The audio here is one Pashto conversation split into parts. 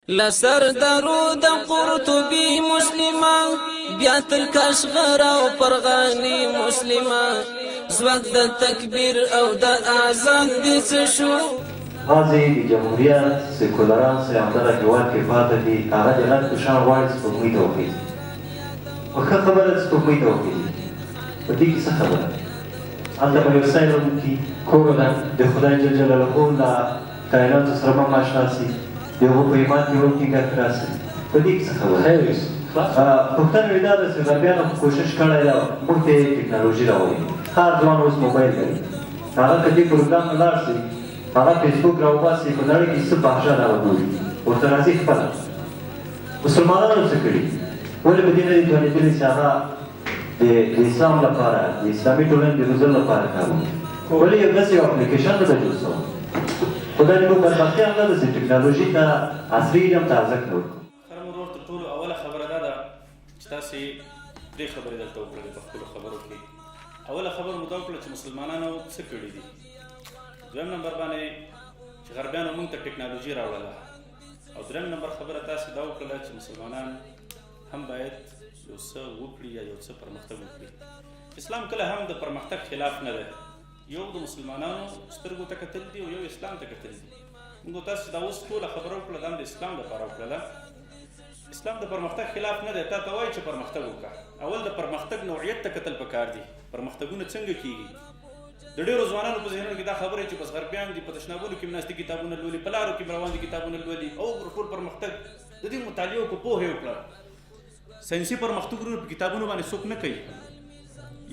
لسر درود قرطبی مسلمان بیا تل کاشغر او پرغانی مسلمان زوق د تکبیر او د اذان دې څه شو بعضې د جمهوریت سیکولران چې همدغه هېواد کې پاتې دي هغه جنت په شان غواړي سپوږمۍ ته وخېږي په ښه خبره ده سپوږمۍ ته وخېږي په دې کې څه خبره هلته به یو سیل وکړي کور ده د خدای جل جلاله له کائناتو سره به هم اشنا سي د هغو په ایمان کې هم ټینګښت راسي په دې کې څه خبره پوښتنه مې دا ده چې غربیانو کوشش کړی ده موږ ته یې ټکنالوژي راوړي هر ځوان اوس موبایل لري هغه که دې پروګرام ته لاړ شي هغه فیسبوک راوباسي په نړۍ کې څه فحشه راوګوري ورته راځي خپله مسلمانانو څه کړي ولې په دې نه دي توانېدلي چې هغه د اسلام لپاره د اسلامي ټولنې د روزلو لپاره کار وکړي ولې یو داسې یو اپلیکیشن نه ده جوړ سوی خو دا زموږ بدبختي همدا ده چې ټکنالوژي ته عصري علم ته ارزښت نه ورکوو محترم ورور تر ټولو اوله خبره دا ده چې تاسې درې خبرې دلته وکړلې په خپلو خبرو کې اوله خبره مو دا وکړه چې مسلمانانو څه کړي دي دویم نمبر باندې چې غربیانو موږ ته ټکنالوژي راوړله او دریم نمبر خبره تاسې دا وکړله چې مسلمانان هم باید یو څه وکړي یا یو څه پرمختګ وکړي اسلام کله هم د پرمختګ خلاف نه دی یو د مسلمانانو سترګو ته کتل دي او یو اسلام ته کتل دي موږ تاسو دا اوس ټوله خبره وکړه دا د اسلام لپاره وکړله اسلام د پرمختګ خلاف نه دی تا ته وایي چې پرمختګ وکړه اول د پرمختګ نوعیت ته کتل پکار دي پرمختګونه څنګه کیږي د ډېرو ځوانانو په ذهنونو کې دا خبره چې بس غربیان دي په تشنابونو کې ناستي کتابونه لولي په لارو کې روان دي کتابونه لولي او ټول پرمختګ د دې مطالعې په پوهې وکړه ساینسي پرمختګونه په کتابونو باندې څوک نه کوي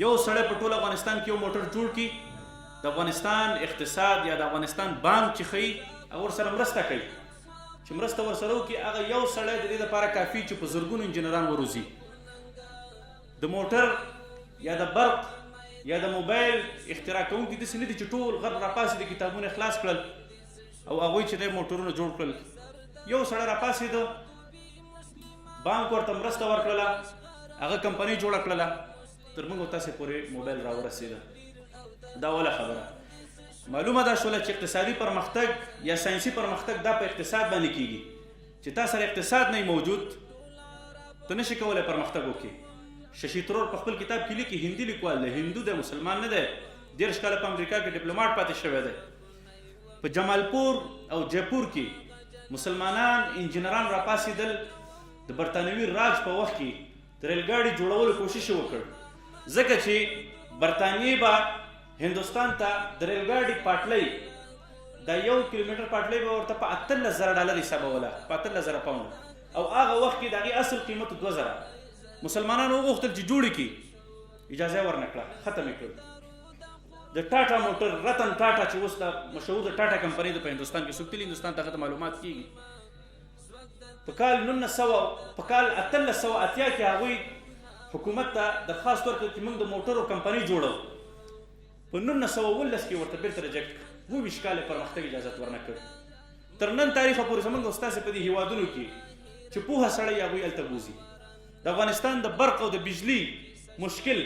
یو سړی په ټول افغانستان کې یو موټر جوړ کړي د افغانستان اقتصاد یا د افغانستان بانک چې ښیي هغه ورسره مرسته کوي چې مرسته ورسره وکړي هغه یو سړی د دې لپاره کافي چې په زرګونو انجینران وروزي د موټر یا د برق یا د موبایل اختراع کوونکي داسې نه دي چې ټول غر راپاسې د کتابونه خلاص کړل او هغوی چې دی موټرونه جوړ کړل یو سړی راپاسېده بانک ورته مرسته ورکړله هغه کمپنۍ جوړه کړله تر موږ او تاسې پورې موبایل راورسېده دا اوله خبره معلومه دا شوله چې اقتصادي پرمختګ یا ساینسي پرمختګ دا په اقتصاد باندې کیږي چې تا سره اقتصاد نه موجود ته نشي کولی پرمختګ وکړي ششي ترور په خپل کتاب کې لیکي هندي لیکوال دی هندو دی مسلمان نه دی 13 کاله په امریکا کې ډیپلوماټ پاتې شوی دی په جمالپور او جیپور کې مسلمانان انجینران راپاسېدل د برطانوي راج په وخت کې د ریلګاډي جوړولو کوشش وکړ ځکه چې برطانیې به هندوستان ته د ریلګاډي پاټلۍ دا 1 کیلومتر پاټلۍ به ورته په $18,000 حسابوله په 18,000 پاونډ او هغه وخت کې د هغې اصل قیمت 2,000 مسلمانانو وغوښتل چې جوړې کړي اجازه یې ورنکړه ختم یې کړ د ټاټا موټر رتن ټاټا چې اوس د مشهور د ټاټا کمپنۍ د په هندوستان کې څوک تلي هندوستان ته هغه ته معلومات کېږي په کال 1880 کې هغوی حکومت ته درخواست ورکړ چې موږ د موټرو کمپنۍ جوړو په 1919 کې ورته بیرته ریجکټ کړ 22 کاله پرمختګ اجازت ورنه کړ تر نن تاریخه پورې زموږ استاسې په دې هېوادونو کې چې پوهه سړی هغوی هلته بوځي د افغانستان د برق او د بجلی مشکل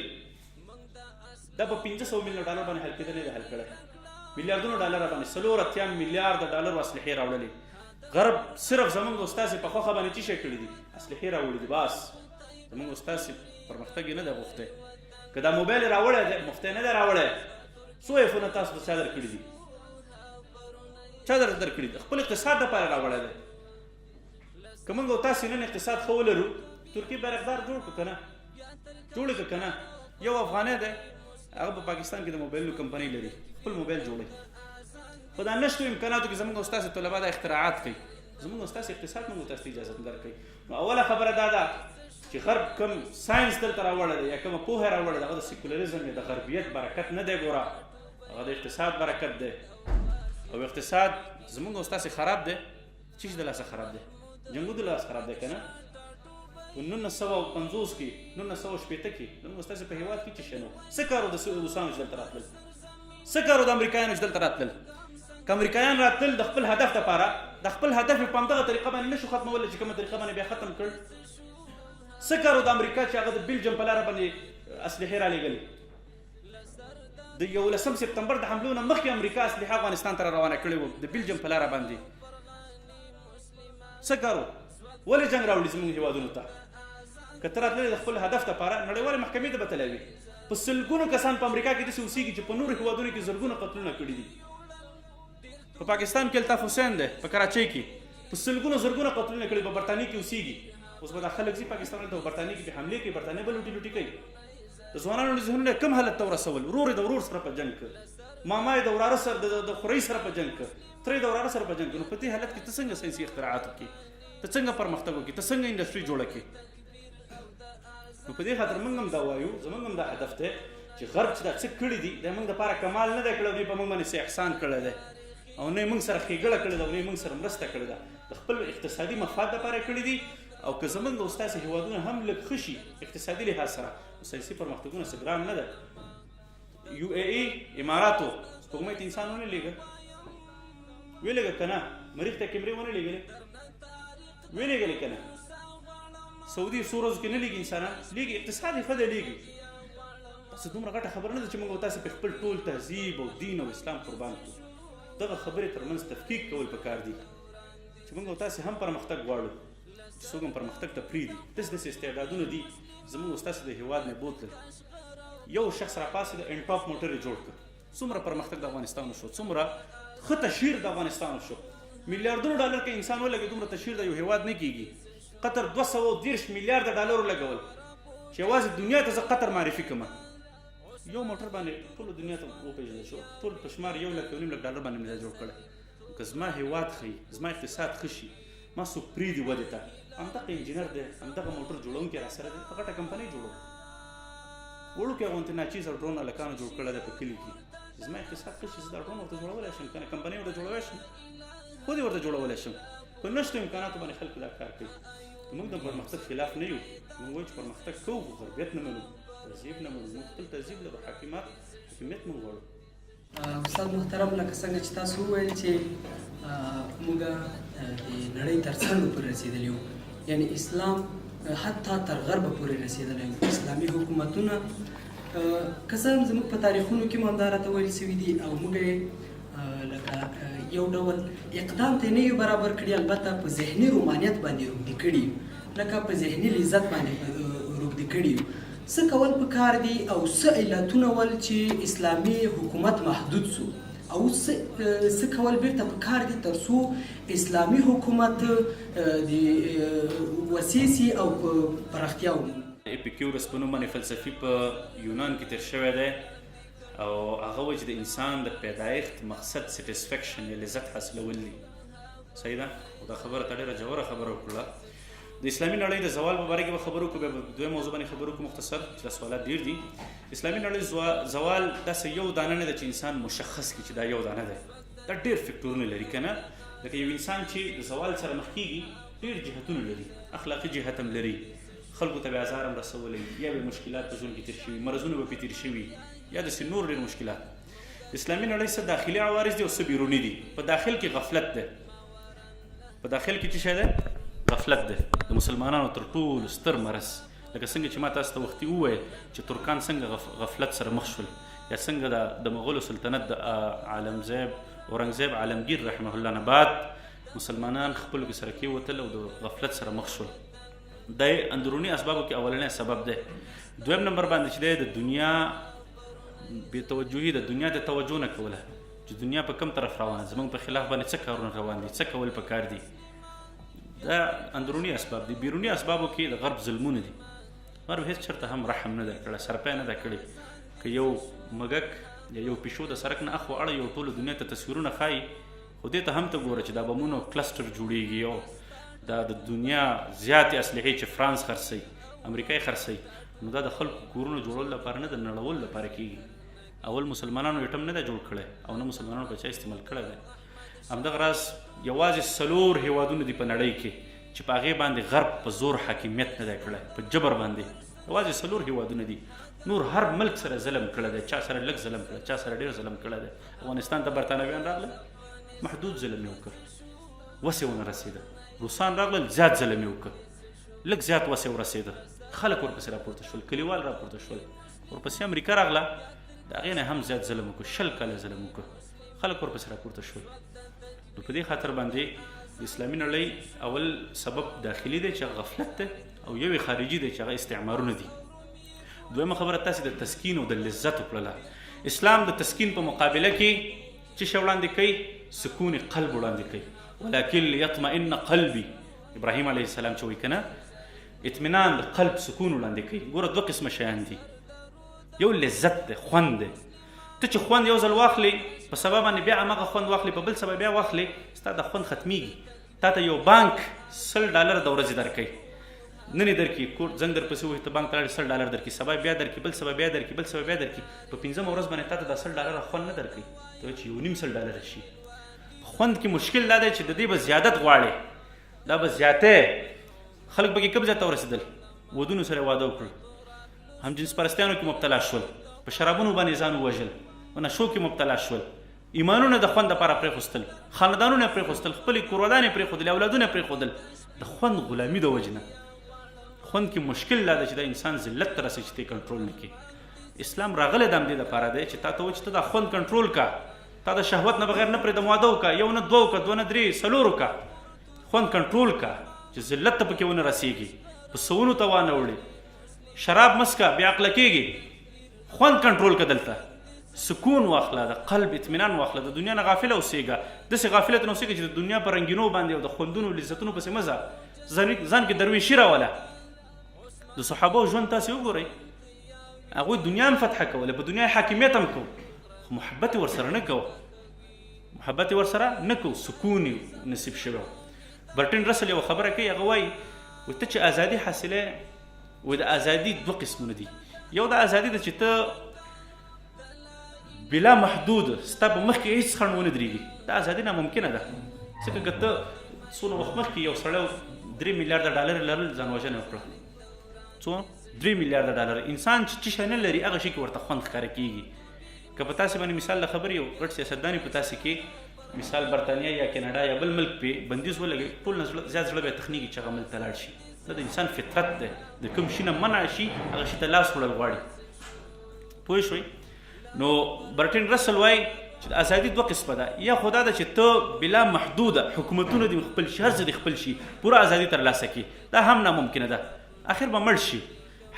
دا په $500 میلیون باندې حل کېدلی دی حل کړی میلیاردونو ډالر باندې 4 میلیارد ډالر اسلحې راوړلې غرب صرف زموږ استاسې په خوښه باندې څه شی کړي دي اسلحې راوړي دي بس زموږ استاسې پرمختګ یې نه دی غوښتی که دا موبایل یې راوړی دی مفتی نه دی راوړی څو ایفونه تاسو ته چا درکړي دي چا درکړي دي خپل اقتصاد دپاره راوړی دی که موږ او تاسې نن اقتصاد ښه ولرو ترکي بیرغدار جوړ کړو که نه جوړ کړه که نه یو افغانی دی هغه په پاکستان کې د موبایلونو کمپنۍ لري خپل موبایل جوړوي خو دا نشتو امکاناتو کې زموږ استاسې طلبا دا اختراعات کوي زموږ استاسې اقتصاد موږ تاسې ته اجازت نه درکوي نو اوله خبره دا ده چې غرب کوم ساینس دلته راوړی دی یا کومه پوهه راوړی دی هغه د سیکولریزم یا د غربیت برکت نه دی ګوره هغه د اقتصاد برکت دی او اقتصاد زموږ استاسې خراب دی چې د لاسه خراب دی جنګو د لاسه خراب دی که نه په 1950 کې 1960 کې زموږ استاسې په هېواد کې چې شنو څه کارو د روسانو چې دلته راتلل څه کارو د امریکایانو چې دلته راتلل که امریکایان راتلل د خپل هدف دپاره د خپل هدف یې په همدغه طریقه باندې نشو ختمولی چې کومه طریقه باندې بیا ختم کړ څه کارو د امریکا چې هغه د بیلجیم په لاره باندې اسلحې رالېږلې د 11 سپتمبر د حملو نه مخکې امریکا اسلحه افغانستان ته روانه کړې وه د بیلجیم په لاره باندې څه کار ولې جنګ راوړي زموږ هېوادونو ته که ته راتللی د خپل هدف دپاره نړیوالې محکمې ته به تلوي په سلګونو کسان په امریکا کې داسې اوسېږي چې په نورو هېوادونو کې زرګونه قتلونه کړي دي په پاکستان کې الطاف حسین دی په کراچۍ کې په سلګونو زرګونه قتلونه کړي په برطانیې کې اوسېږي اوس به دا خلک ځي پاکستان ته برطانیې کې حملې کوي برطانیې به لوټي لوټي کوي د ځوانانو ذهنونه کم حالت ته ورسول ورور یې د ورور سره په جنګ کړ ماما یې د وراره سره د خورۍ سره په جنګ کړ تره یې د وراره سره په جنګ کړ نو په دې حالت کې ته څنګه ساینسي اختراعات وکړي ته څنګه پرمختګ وکړي ته څنګه انډسټري جوړه کړي نو په دې خاطر موږ هم دا وایو زموږ هم دا هدف دی چې غرب چې دا څه کړي دي د موږ دپاره کمال نه دی کړی دوی په موږ باندې څه احسان کړی دی او نه یې موږ سره ښېګړه کړې ده او نه یې موږ سره مرسته کړې ده د خپل اقتصادي مفاد دپاره کړي دي او که زموږ او ستاسې هېوادونه هم لږ ښه شي اقتصادي لحاظ سره ساینسي پرمختګونه څه ګران نه ده یو اے ای اماراتو سپوږمۍ ته انسان ونه لېږه ویې لېږه که نه مریخ ته کیمرې ونه لېږلې ویې لېږلې که نه سعودي څو ورځو کې نه لېږي انسانان لېږي اقتصاد یې ښه دی لېږي داسې دومره غټه خبره نه ده چې موږ او تاسې په خپل ټول تهذیب او دین او اسلام قربان کړو دغه خبرې ترمنځ تفکیک کول پکار دي چې موږ او تاسې هم پرمختګ غواړو چې څوک هم پرمختګ ته پرېږدي داسې داسې استعدادونه دي زموږ او ستاسې د هېواد نه بوتلل یو شخص راپاڅېد انټاپ موټر یې جوړ کړ څومره پرمختګ د افغانستان وشو څومره ښه تشهیر د افغانستان وشو میلیاردونو ډالر کې انسان ولګي دومره تشهیر د یو هېواد نه کېږي قطر 230 میلیارده ډالرو لګول چې یوازې دنیا ته زه قطر معرفي کړم یو موټر باندې ټولو دنیا ته وپېژندل شو ټول په شمار 1,2 ډالر باندې مې دا جوړ کړی که زما هېواد ښه زما اقتصاد ښه شي ما څوک پرېږدي ودې ته همدغه انجینر دی همدغه موټر جوړونکی راسره دی په غټه کمپنۍ جوړو وړوکی غوندې ناچیز او ډرون هلکانو جوړ کړی دی په کلي کې زما اقتصاد ښه شي زه دا ډرون ورته جوړولی شم که نه کمپنۍ ورته جوړولی شم خود یې ورته جوړولی شم په نشتو امکاناتو باندې خلک دا کار کوي موږ د پرمختګ خلاف نه یو موږ وایو چې پرمختګ کوو خو غربیت نه منو تهذیب نه منو موږ خپل تهذیب لرو حاکمیت موږ غواړو استاد محترم لکه څنګه چې تاسو وویل چې موږ د نړۍ تر څنډو پورې رسېدلي یو یعنې اسلام حتی تر غربه پورې رسېدلی یو اسلامي حکومتونه که څه هم زموږ په تاریخونو کې هم همدا راته ویل سوي دي او موږ یې لکه یو ډول اقدام ته نه یو برابر کړي البته په ذهني رومانیت باندې روږدي کړي لکه په ذهني لذت باندې روږدي کړي څه کول پکار دي او څه علتونه ول چې اسلامي حکومت محدود سو او څه کول بیرته پکار دي تر څو اسلامي حکومت د وسیع سي او پراختیا ومومي اپیکیورس په نوم باندې فلسفي په یونان کې تېر شوی دی او هغه وایي چې د انسان د پیدایښت مقصد سیټسفیکشن یا لذت حاصلول دي صحیح ده دا خبره ته ډېره ژوره خبره وکړه د اسلامي نړۍ د زوال په باره کې به خبرو وکړو بیا به دویم موضوع باندې خبرو وکړو مختصر چې دا سوالات ډېر دي اسلامي نړۍ زوال داسې یو دانه نه ده چې انسان مشخص کړي چې دا یو دانه دی دا ډېر فکټورونه لري که نه لکه یو انسان چې د زوال سره مخ کېږي ډېر جهتونه لري اخلاقي جهت هم لري خلکو ته به ازار هم رسولی یا به مشکلات په ژوند کې تېر شوي مرضونه به پرې تېر شوي یا داسې نور ډېر مشکلات اسلامي نړۍ څه داخلي عوارض دي او څه بیروني دي په داخل کې غفلت دی په داخل کې څه شی دی غفلت دی د مسلمانانو تر ټولو ستر مرض لکه څنګه چې ما تاسو ته وختي وویل چې ترکان څنګه غفلت سره مخ شول یا څنګه د مغولو سلطنت د عالمزیب اورنګزیب عالمګیر رحمه الله نه بعد مسلمانان خپلو کې سره کېوتل او د غفلت سره مخ شول دا اندروني اسبابو کې اولنی سبب دی دویم نمبر باندې چې دی د دنیا بې توجهي د دنیا د توجه نه کوله چې دنیا په کم طرف روانه زموږ په خلاف باندې څه کارونه روان دي څه کول پکار دي دا اندروني اسباب دي بیروني اسبابو کې د غرب ظلمونه دي غرب هېڅ چېرته هم رحم نه ده کړی سرپی نه ده کړې که یو مږک یا یو پیشو د سړک نه اخوا اړه یو ټولو دنیا ته تصویرونه ښایي خو دې ته هم ته ګوره چې دا بمونو کلسټر جوړېږي او دا د دنیا زیاتې اسلحې چې فرانس خرڅوي امریکا یې خرڅوي نو دا د خلکو کورونو جوړولو لپاره نه د نړولو لپاره کېږي اول مسلمانانو ایټم نه ده جوړ کړی او نه مسلمانانو په چا استعمال کړی دی همدغه راز یوازې 4 هېوادونه دي په نړۍ کې چې په هغې باندې غرب په زور حاکمیت نه دی کړی په جبر باندې یوازې 4 هېوادونه دي نور هر ملک سره ظلم کړی دی چا سره لږ ظلم کړی چا سره ډېر ظلم کړی دی افغانستان ته برطانویان راغله محدود ظلم یې وکړ وسې ونه رسېده روسان راغلل زیات ظلم یې وکړ لږ زیات وسې ورسېده خلک ورپسې راپورته شول کلیوال راپورته شول ورپسې امریکا راغله د هغې نه هم زیات ظلم وکړو 20 کاله ظلم وکړو خلک ورپسې راپورته شول نو په دې خاطر باندې د اسلامي نړۍ اول سبب داخلي دی چې هغه غفلت دی او یو خارجي دی چې هغه استعمارونه دي. دویمه خبره تاسې د تسکین او د لذت وکړله. اسلام د تسکین په مقابله کې څه شی وړاندې کوي؟ سکون قلب وړاندې کوي. ولکن لیطمئن قلبي، ابراهیم علیه السلام چې وایي که نه، اطمینان د قلب سکون وړاندې کوي. ګوره دوه قسمه شیان دي، یو لذت دی، خوند دی. ته چې خوند یو ځل واخلې په سبا باندې بیا هماغه خوند واخلې، په بل سبا بیا واخلې، ستا د خوند ختمیږي. تا ته یو بانک $100 د ورځې درکوي، نن یې درکړي، کور زنګ در پسې ووایي ته بانک ته لاړې $100 درکړي، سبا بیا درکړي، بل سبا بیا درکړي، بل سبا بیا درکړي. په 5مه ورځ باندې تا ته دا $100 خوند نه درکوي، ته وایي چې $1.5 شي. خوند کې مشکل دا دی چې د دې به زیادت غواړې، دا به زیاتې. خلک به کې کوم ځای ته ورسېدل؟ ودونو سره واده وکړل، همجنس پرستیانو کې مبتلا شول، په شرابونو باندې ځان ووژل، په نشو کې مبتلا شول، ایمانونه د خوند دپاره پرېښوستل، خاندانونه پرېښوستل، خپلې کورودانې پرېښودلې، اولادونه پرېښودل، د خوند غلامي د وجې نه. خوند کې مشکل دا دی چې دا انسان ذلت ته رسوي چې ته یې کنټرول نه کړي. اسلام راغلی د همدې دپاره دی چې تا ته وایي چې ته دا خوند کنټرول کا، تا د شهوت نه بغیر نه پرېږدم، واده وکړه، یو نه دوه وکړه، دوه نه درې، څلور وکړه، خوند کنټرول کا چې ذلت ته پکې ونه رسېږي، په سوونو ته وانه وړې. شراب مسکه بیا عقله کېږي، خوند کنټرول که دلته، سکون واخله، د قلب اطمینان واخله، د دنیا نه غافله اوسېږه. داسې غافلت نه اوسېږه چې د دنیا په رنګینو باندې او د خوندونو لذتونو پسې مه ځه، ځان کې درویشي راوله. د صحابو ژوند تاسې وګورئ، هغوی دنیا هم فتحه کوله، په دنیا حاکمیت هم کوو، خو محبت یې ورسره نه کوو، محبت یې ورسره نه کوو، سکون یې نصیب شوی. برټن رسل یوه خبره کوي، هغه وایي ته چې ازادي حاصلې، وایي د ازادي دوه قسمونه دي. یو د ازادي ده چې ته بلا محدود ستا په مخ کې هېڅ خنډ ونه درېږي، دا ازادي ناممکنه ده. ځکه که ته څونه وخت مخکې یو سړی $3 میلیارده لرل ځان وژنه وکړه، څو $3 میلیارده. انسان چې څه شی نه لري هغه شي کې ورته خوند ښکاره کېږي. که په تاسې باندې مثال د خبرې یو غټ سیاستدان په تاسې کې مثال برطانیه یا کینیډا یا بل ملک پې بندیز ولګوي، ټول نه زیات زړه به یې تخنیږي چې هغه ملک ته لاړ شي. دا د انسان فطرت دی، د کوم شي نه منع شي هغه شي ته لاس وړل غواړي. پوه شوئ؟ نو برټن رسل وایي چې ازادي دوه قسمه ده، یا خو دا ده چې ته بلا محدوده حکومتونه دې خپل شي، هر څه دې خپل شي، پوره ازادي ترلاسه کړي، دا هم ناممکنه ده. اخر به مړ شي،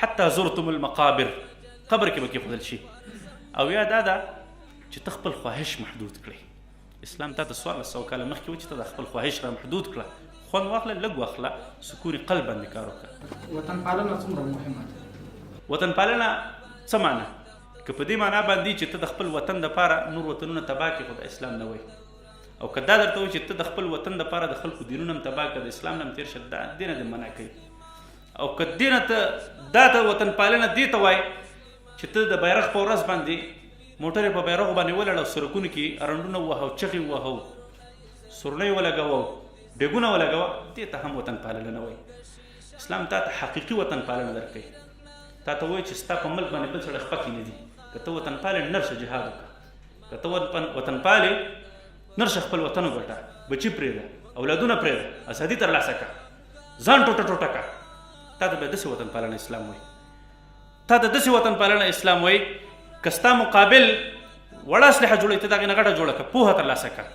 حتی زرتم المقابر، قبر کې به کېښودل شي. او یا دا ده چې ته خپل خواهش محدود کړې. اسلام تا ته 1400 کاله مخکې و چې ته د خپل خواهش را محدود کړه، خوند واخله، لږ واخله، سکون قلب باندې کار وکړه. وطن پالنه څومره مهمه ده؟ وطن پالنه څه معنی؟ که په دې معنا باندې چې ته د خپل وطن دپاره نور وطنونه تباه کړې، خو د اسلام نه وایي. او که دا درته وایي چې ته د خپل وطن دپاره د خلکو دینونه هم تباه کړه، د اسلام نه هم تېر شه، دې نه دې منع کوي. او که دې نه ته دا ته وطن پالنه دې ته وایي چې ته د بیرغ په ورځ باندې موټرې په بیرغو باندې ولاړ او سرکونو کې رنډونه ووهو، چغې ووهو، سورنۍ ولګوو، ډېګونه ولګوه، دې ته هم وطن پالنه نه وایي. اسلام تا ته حقیقي وطن پالنه درکوي. تا ته وایي چې ستا په ملک باندې بل سړی خپکې نه دي. که ته وطن پالې نرشه جهاد وکړه، که ته وطن پالې نرشه خپل وطن وګټه، بچي پرېږده، اولادونه پرېږده، ازادي ترلاسه کړه، ځان ټوټه ټوټه کړه. تا ته بیا داسې وطن پالنه اسلام وایي. تا ته داسې وطن پالنه اسلام وایي که ستا مقابل وړه اسلحه جوړوي، ته د هغې نه غټه جوړه کړه، پوهه ترلاسه کړه.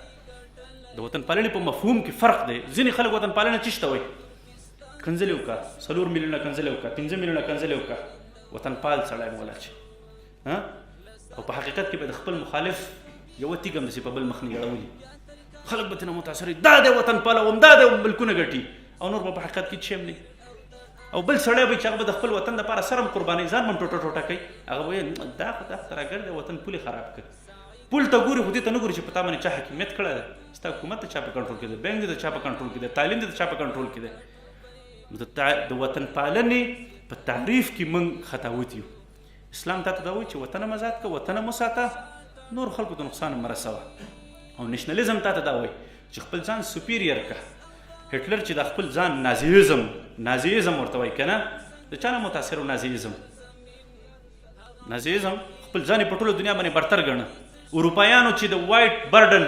د وطن پالنې په مفهوم کې فرق دی. ځینې خلک وطن پالنه څه ته وایي؟ کنځلې وکړه، 4 میلیونه کنځلې وکړه، 5 میلیونه کنځلې وکړه، وطن پال سړی به ولا چې او په حقیقت کې به د خپل مخالف یوه تیږه هم داسې په بل مخ نه اړولي. خلک به ترې متاثر وي، دا دی وطن پال او همدا دی ملکونه ګټي، او نور به په حقیقت کې څه هم نه. او بل سړی به چې هغه به د خپل وطن دپاره سر هم قربانوي، ځان به هم ټوټه ټوټه کوي، هغه به وایي دا خو دا تراګر دی، وطن پولې خراب کړ. پول ته ګوري خو دې ته نه ګوري چې په تا باندې چا حاکمیت کړی دی، ستا حکومت د چا په کنټرول کې دی، بینک دې د چا په کنټرول کې دی، تعلیم دې د چا په کنټرول کې دی. د وطن پالنې په تعریف کې موږ خطاوت یو. اسلام تا ته دا وایي چې وطن هم ازاد کړه، وطن هم وساته، نور خلکو ته نقصان هم مه رسوه. او نیشنلیزم تا ته دا وایي چې خپل ځان سوپیریر کړه. هټلر چې د خپل ځان نازیزم ورته وایي که نه، د چا نه متاثر و نازیزم خپل ځان یې په ټوله دنیا باندې برتر ګڼه. اروپایانو چې د وایټ برډن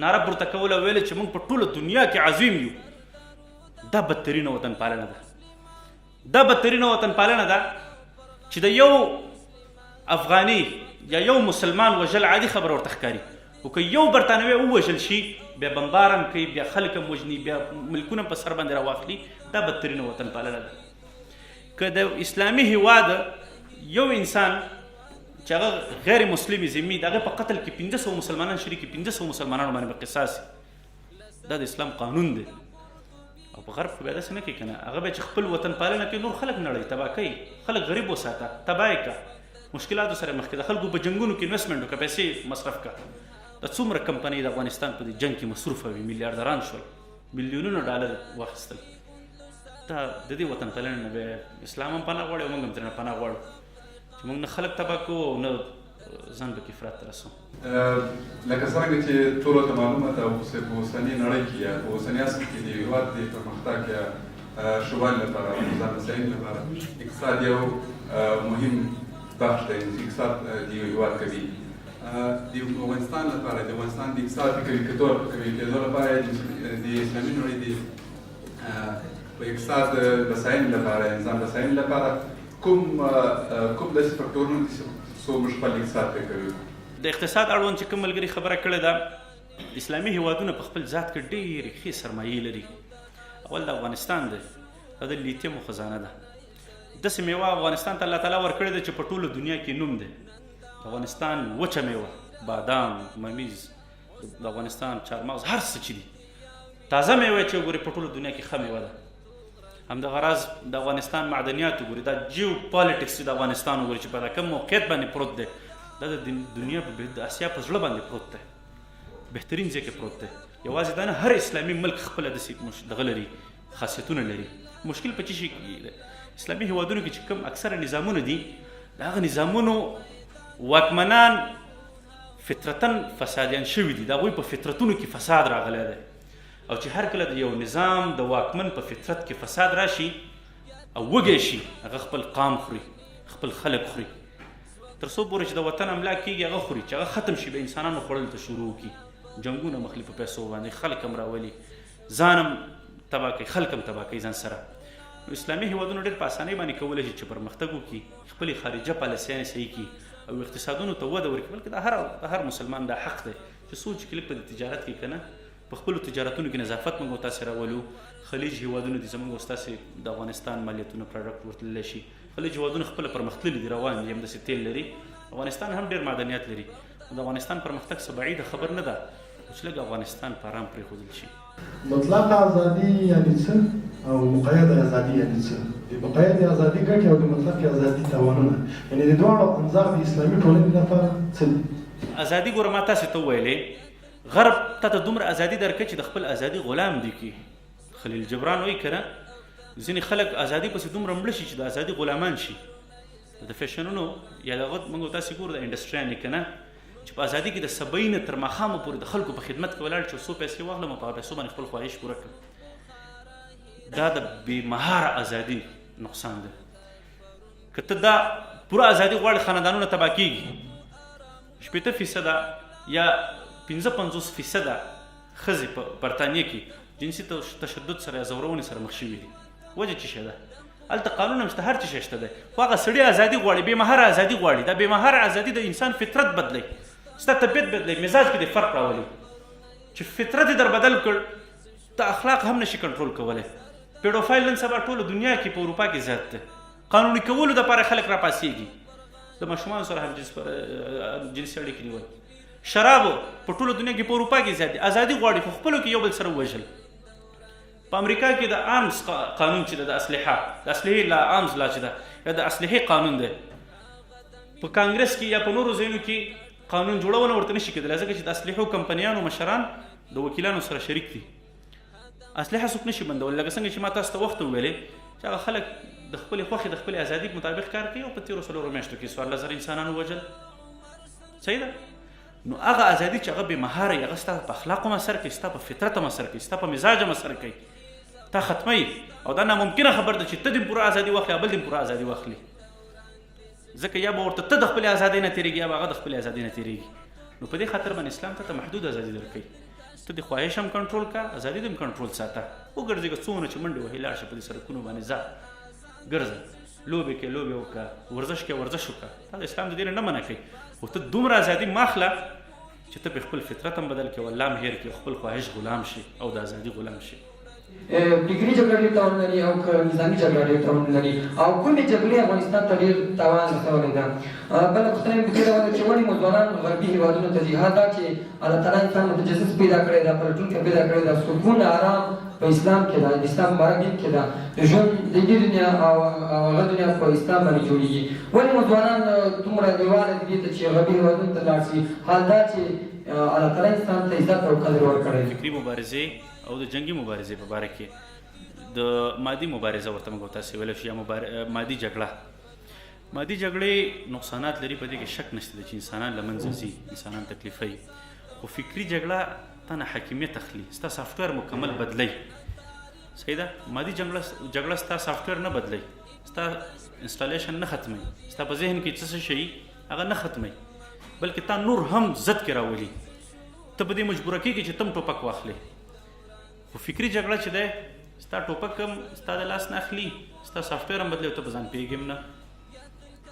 ناره پورته کوله، ویل چې موږ په ټوله دنیا کې عظیم یو، دا بدترینه وطن پالنه ده. دا بدترینه وطن پالنه ده چې د یو افغاني یا یو مسلمان وژل عادي خبره ورته ښکاري، خو که یو برطانوي ووژل شي بیا بمبار هم کوي بیا خلک هم وژني بیا ملکونه په سر باندې راواخلي دا بدترینه وطن پالنه ده. که د اسلامي هیواد یو انسان چې هغه غیر مسلم ذمي د هغه په قتل کې 500 مسلمانان شریک 500 مسلمانانو باندې به قصاص دا د اسلام قانون دی. او په غرب کې بیا داسې نه کوي که نه هغه بیا چې خپل وطن پالنه کوي نور خلک نړۍ تباه کوي خلک غریب وساته تباه یې کړه مشکلاتو سره مخ کړه خلکو په جنګونو کې انویسټمنټ وکړه پیسې مصرف کړه د څومره کمپنۍ د افغانستان په دې جنګ کې مصروفه وي میلیاردران شول میلیونونه ډالر واخیستل. دا د دې وطن پالنې نه بیا اسلام هم پناه غواړي او موږ هم ترېنه پناه غواړو چې موږ نه خلک تباه کوو او نه ځان پکې افراط ته رسوو. لکه څرنګه چې ټولو ته معلومه ده په اوسني نړۍ کې یا په اوسني عصر کې د هېواد د پرمختګ یا ښه والي لپاره ځان رسونې لپاره اقتصاد یو مهم بخش دی اقتصاد د یو هېواد کوي. د افغانستان لپاره د افغانستان د اقتصاد قوي کېدو لپاره د اسلامي نړۍ د اقتصاد رساینې لپاره نظام رساینې لپاره کوم داسې فکټورونه دي څو موږ خپل اقتصاد پرې کوي. د اقتصاد اړوند چې کوم ملګري خبره کړې ده اسلامي هیوادونه په خپل ذات کې ډېرې ښې سرمایې لري. اول د افغانستان دی دا د لیتیمو خزانه ده. داسې میوه افغانستان ته الله تعالی ورکړې ده چې په ټوله دنیا کې نوم دی. د افغانستان وچه میوه بادام ممیز د افغانستان چهارمغز هر څه چې دي تازه میوه چې وګورې په ټوله دنیا کې ښه میوه ده. همدغه راز د افغانستان معدنیات وګوري دا جیو پالیټکس چې د افغانستان وګوري چې په دا کوم موقعیت باندې پروت دی دا د دنیا د اسیا په زړه باندې پروت دی بهترین ځای کې پروت دی. یوازې دا نه هر اسلامي ملک خپله داسې دغه لري خاصیتونه لري. مشکل په څه شي کې اسلامي هیوادونو کې چې کوم اکثره نظامونه دي د هغه نظامونو واکمنان فطرتاً فسادیان شوي دي د هغوی په فطرتونو کې فساد راغلی دی او چې هر کله د یو نظام د واکمن په فطرت کې فساد راشي او وږی شي هغه خپل قام خوري خپل خلک خوري تر څو پورې چې د وطن املاک کېږي هغه خوري چې هغه ختم شي به انسانانو خوړل ته شروع کړي جنګونه مخلي په پیسو باندې خلک هم راولي ځان هم تباه کوي خلک هم تباه کوي ځان سره. اسلامي هیوادونو ډېر په اسانۍ باندې کولی شي چې پرمختګ وکړي خپلې خارجه پالیسیانې صحیح کړي او اقتصادونو ته وده ورکړي بلکې د هر مسلمان دا حق دی چې سوچ کې لږ په تجارت کې که نه په خپلو تجارتونو کې نظافت موږ تاسې راولو. خلیج هیوادونه دي زموږ ستاسې د افغانستان مالیتونه پروډکټ ورتللی شي. خلیج هیوادونه خپله پرمختللي دي روان دي همداسې تیل لري. افغانستان هم ډېر معدنیات لري. د افغانستان پرمختګ څه بعیده خبر نه ده چې لږ افغانستان په ارام پرېښودل شي. مطلقه ازادي یعنې څه او مقیده ازادي یعنې څه؟ د مقیدې ازادي ګټې او د مطلقې ازادي تاوانونه یعنې د دواړو انظار د اسلامي ټولنې لپاره څه دي؟ ازادي ګوره ما تاسې ته وویلې غرب تا ته دومره ازادي درکړي چې د خپل ازادي غلام دي کړي. خلیل جبران وایي که نه ځینې خلک ازادي پسې دومره مړه شي چې د ازادي غلامان شي. د فیشنونو یا دغه موږ تاسې ګورو د انډسټریانې که نه چې په ازادي کې د سبۍ نه تر ماښامه پورې د خلکو په خدمت کې ولاړ چې څو پیسې واخلم او په هغه پیسو باندې خپل خواهش پوره کړم. دا د بېمهاره ازادي نقصان دی. که ته دا پوره ازادي غواړې خاندانونه تباه کېږي 80% یا 55% ښځې په برطانیه کې جنسي تشدد سره یا زورونې سره مخ شوي دي. وجه څه شی ده؟ هلته قانون هم شته هر څه شی شته دی خو هغه سړي ازادي غواړي بېمهاره ازادي غواړي. دا بېمهاره ازادي د انسان فطرت بدلی ستا طبیعت بدلی مزاج کې د فرق راولي چې فطرت یې در بدل کړ ته اخلاق هم نشي کنټرول کولی. پیډوفایل نن سبا ټوله دنیا کې په اروپا کې زیات دی. قانوني کولو دپاره خلک راپاڅېږي د ماشومانو سره هم جنسي اړیکې نیول. شرابو په ټوله دنیا کې په اروپا کې زیات دي. ازادي غواړي خو خپلو کې یو بل سره ووژل. په امریکا کې د آرمز قانون چې ده د اسلحې لا آرمز لا چې ده یا د اسلحې قانون دی په کانګرس کې یا په نورو ځایونو کې قانون جوړونه ورته نشي کېدلی ځکه چې د اسلحو کمپنیانو مشران د وکیلانو سره شریک دي. اسلحه څوک نشي بندولی لکه څنګه چې ما تاسو ته وخت وویلې چې هغه خلک د خپلې خوښې د خپلې ازادي مطابق کار کوي او په تېرو 4 میاشتو کې 14,000 انسانانو وژل. صحیح ده؟ نو هغه ازادي چې هغه بېمهاره وي هغه ستا په اخلاقو هم اثر کوي ستا په فطرت هم اثر کوي ستا په مزاج هم اثر کوي تا ختموي او دا ناممکنه خبر ده چې ته دې پوره ازادي واخلي او بل دې پوره ازادي واخلي ځکه یا به ورته ته د خپلې ازادۍ نه تېرېږي یا به هغه د خپلې ازادۍ نه تېرېږي. نو په دې خاطر باندې اسلام ته محدود ازادي درکوي. ته د خواهش هم کنټرول کړه ازادي دې هم کنټرول ساته. وګرځېږه څومره چې منډې وهې لاړ شه په دې سړکونو باندې ځه ګرځه لوبې کې لوبې وکړه ورزش کې ورزش وکړه. دا د اسلام د دې نه منع کوي خو ته دومره ازادي ماخله چې ته په خپل فطرت هم بدل کړې او الله هم هېر کړي او خپل خواهش غلام شي او د ازادي غلام شي. فکري جګړه ډېر تاوان لري او نظامي جګړه ډېر تاوان لري او کومې جګړې افغانستان ته ډېر تاوان رسولی ده. بله پوښتنه مې پکې دا وه چې ولې مو ځوانان غربي هېوادونو ته ځي؟ دا چې الله تعالی انسان متجسس پیدا کړی ده، پلټونکی پیدا کړی ده، سکون آرام په اسلام کې ده، د اسلام مبارک دین کې ده، د ژوند د دې دنیا او هغه دنیا په اسلام باندې جوړېږي. ولې مو ځوانان دومره لېواله دي دې ته چې غربي هېوادونو ته لاړ شي، حال دا چې الله تعالی انسان ته عزت او قدر ورکړی دی. فکري مبارزې او د جنگي مبارزې په باره کې د مادي مبارزه ورته موږ تاسې ویلی شو یا مادي جګړه. مادي جګړې نقصانات لري، په دې کې شک نشته چې انسانان له منځه ځي، انسانان تکلیفوي. خو فکري جګړه تا نه حاکمیت اخلي، ستا سافټویر مکمل بدلی. صحیح ده؟ مادي جګړه ستا سافټویر نه بدلی، ستا انسټالیشن نه ختموي، ستا په ذهن کې څه شي هغه نه ختموي، بلکې تا نور هم ضد کې راولي. ته په دې مجبوره کېږي چې تم ټوپک واخلې. خو فکري جګړه چې دی ستا ټوپک هم ستا د لاس نه اخلي، ستا سافټویر هم بدلی او ته په ځان پوهېږې هم نه،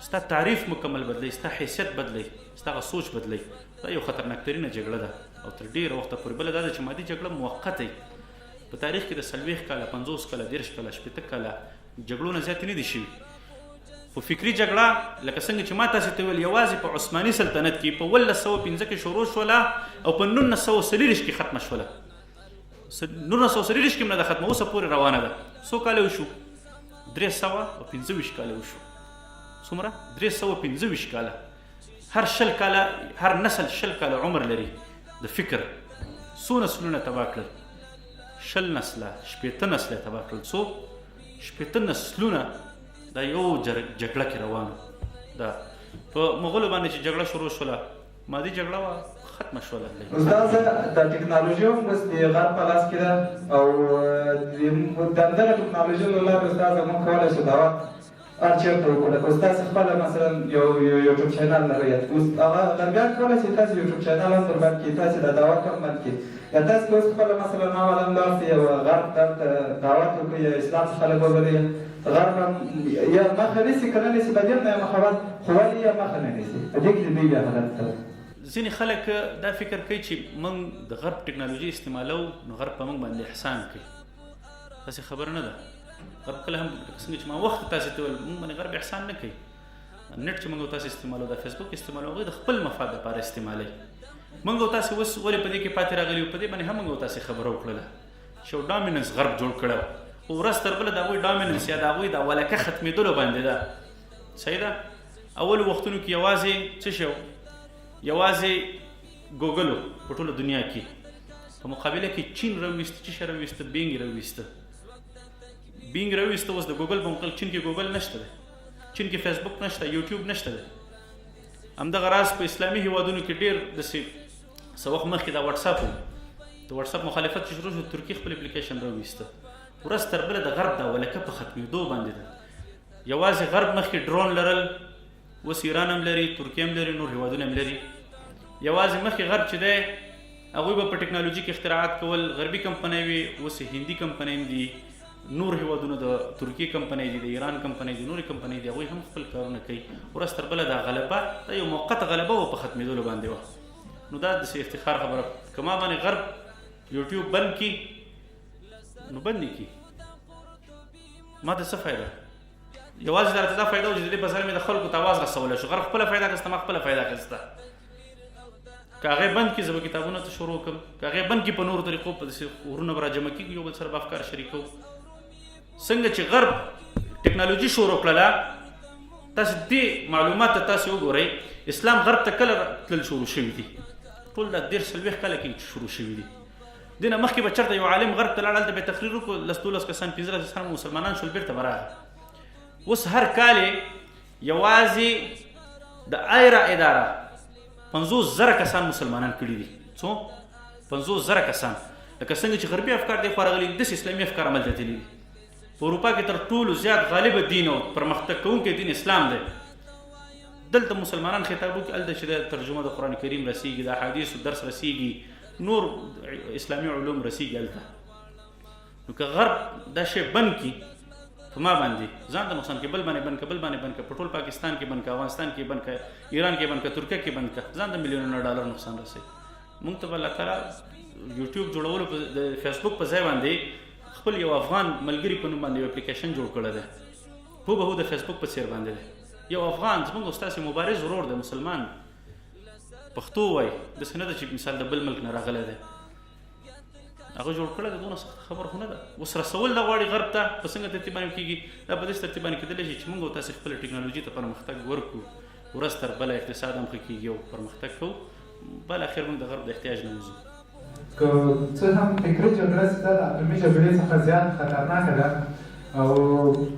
ستا تعریف مکمل بدلی، ستا حیثیت بدلی، ستا هغه سوچ بدلی. دا یو خطرناک ترینه جګړه ده او تر ډېره وخته پورې. بله دا ده چې مادي جګړه موقته وي. په تاریخ کې د 40 کاله 50 کاله 30 کاله 80 کاله جګړو نه زیاتې نه دي شوي. خو فکري جګړه لکه څنګه چې ما تاسې ته ویل یوازې په عثماني سلطنت کې په 1915 کې شروع شوله او په 1940 کې ختمه شوله. 1940 کې هم نه ده ختمه، اوسه پورې روانه ده. څو کاله وشو؟ 325 کاله وشو. څومره؟ 325 کاله. هر 10 کاله، هر نسل 10 کاله عمر لري د فکر. څو نسلونه تباه کړل؟ 20 نسله، 80 نسله تباه کړل. څو؟ 80 نسلونه دا یو جګړه کې روانه ده. په مغولو باندې چې جګړه شروع شوله، مادي جګړه وه، ختمه شوله. استاد، د ټکنالوژي هم اوس د غرب په لاس کې ده او د همدغه ټکنالوژي له لارې استاد موږ کولی شو دعوت هر چېرته وکړو. لکه استاد خپله مثلا یو یوټیوب چینل لرئ، اوس هغه غربیان کولی شي تاسې یوټیوب چینل هم در بند کړي، تاسې د دعوت هم بند کړي. یا تاسې که اوس خپله مثلا اولا لاړ شئ یو غرب طرف ته دعوت وکړئ، یا اسلام څخه خلک وبلئ، غرب هم یا مخه نیسي که نه نیسي، بدیل نه یم خبر، خو ولې یا مخه نه نیسي؟ په دې کې د دوی بیا حالت څه ده؟ ځینې خلک دا فکر کوي چې موږ د غرب ټکنالوژي استعمالو نو غرب په موږ باندې احسان کوي. داسې خبره نه ده. غرب کله هم څنګه چې ما وخت تاسې ته ویل موږ باندې غرب احسان نه کوي. نت چې موږ تاسې استعمالو، د فیسبوک استعمالو، هغوی د خپل مفاد لپاره استعمالوي. موږ تاسې اوس ولې په دې کې پاتې راغلي یو؟ په دې باندې هم موږ تاسې خبره وکړله چې یو ډامیننس غرب جوړ کړی و، ورځ تر بله د هغوی ډامیننس یا د هغوی د ولکه ختمېدلو باندې ده. صحیح ده؟ اولو وختونو کې یوازې څه شی و؟ یوازې ګوګل په ټوله دنیا کې، په مقابله کې چین راوویسته. څه شی راوویسته؟ بینګ راوویسته. بینګ راوویسته. اوس د ګوګل په مقابل چین کې ګوګل نشته ده، چین کې فیسبوک نشته، یوټیوب نشته ده. همدغه راز په اسلامي هېوادونو کې ډېر داسې څه وخت مخکې دا وټساپ و، د وټساپ مخالفت چې شروع شو، ترکیې خپل اپلیکیشن راوویسته. ورځ تر بله د غرب دا ولکه په ختمېدو باندې ده. یوازې غرب مخکې ډرون لرل، اوس ایران هم لري، ترکیه هم لري، نور هېوادونه هم لري. یوازې مخکې غرب چې دی هغوی به په ټکنالوژي کې اختراعات کول، غربي کمپنۍ وي، اوس هندي کمپنۍ هم دي، نور هېوادونه د ترکیې کمپنۍ دي، د ایران کمپنۍ دي، نورې کمپنۍ دي، هغوی هم خپل کارونه کوي. ورځ تر بله دا غلبه، دا یو موقته غلبه وه، په ختمېدلو باندې وه. نو دا داسې افتخار خبره، که ما باندې غرب یوټیوب بند کړي نو بند یې کړي، ما ته څه فایده؟ یوازې درته دا فایده و چې د دې په سره مې د خلکو ته آواز رسولی شو. غرب خپله فایده اخیسته، ما خپله فایده اخیسته. که هغې بند کړي زه به کتابونه ته شروع کړم، که هغې بند کړي په نورو طریقو په داسې ورونه به راجمع کېږي، یو بل سره به افکار شریکوو. څنګه چې غرب ټکنالوژي شروع کړله، تاسې دې معلومات ته تاسې وګورئ، اسلام غرب ته کله تلل شروع شوي دي؟ ټول دا 30-40 کاله کې شروع شوي دي. دې نه مخکې به چېرته یو عالم غرب ته لاړ، هلته به یې تقریر وکړو، 10-12 کسان 15 کسان مسلمانان شول، بېرته به راغله. اوس هر کال یوازې د آیرا اداره 50,000 کسان مسلمانان کړي دي. څو؟ 50,000 کسان. لکه څنګه چې غربي افکار دې خوا راغلي دي، داسې اسلامي افکار عملته تللي دي. په اروپا کې تر ټولو زیات غالبه دین او پرمختګ کوونکی دین اسلام دی. دلته مسلمانان خطاب وکړي، هلته چې د ترجمه د قرآن کریم رسیږي، د احادیثو درس رسیږي، نور اسلامي علوم رسیږي هلته. نو که غرب دا شی بند کړي په ما باندې، ځان ته نقصان کې، بل باندې بند کړه، بل باندې بند کړه، په ټول پاکستان کې بند کړه، افغانستان کې بند کړه، ایران کې بند کړه، ترکیه کې بند کړه، ځان ته میلیونونه ډالر نقصان رسوي. موږ ته به الله تعالی یوټیوب جوړولو د فیسبوک په ځای باندې خپل یو افغان ملګري په نوم باندې یو اپلیکیشن جوړ کړی دی هو به هو د فیسبوک په څیر باندې دی یو افغان زموږ او ستاسې مبارز ورور دی مسلمان پښتو وایي داسې نه ده چې مثال د بل ملک نه راغلی دی هغه جوړ کړی دی دونه سخته خبره خو نه ده اوس رسول د غواړي غرب ته په څنګه ترتیب باندې کېږي دا په داسې ترتیب باندې کېدلی شي چې موږ او تاسې خپله ټکنالوژي ته پرمختګ ورکړو ورځ تر بله اقتصاد هم ښه کېږي او پرمختګ کوو بالاخر موږ د غرب د احتیاج نه وځو که څه هم فکري جګړه چې ده د اټومي جګړې څخه زیات خطرناکه ده او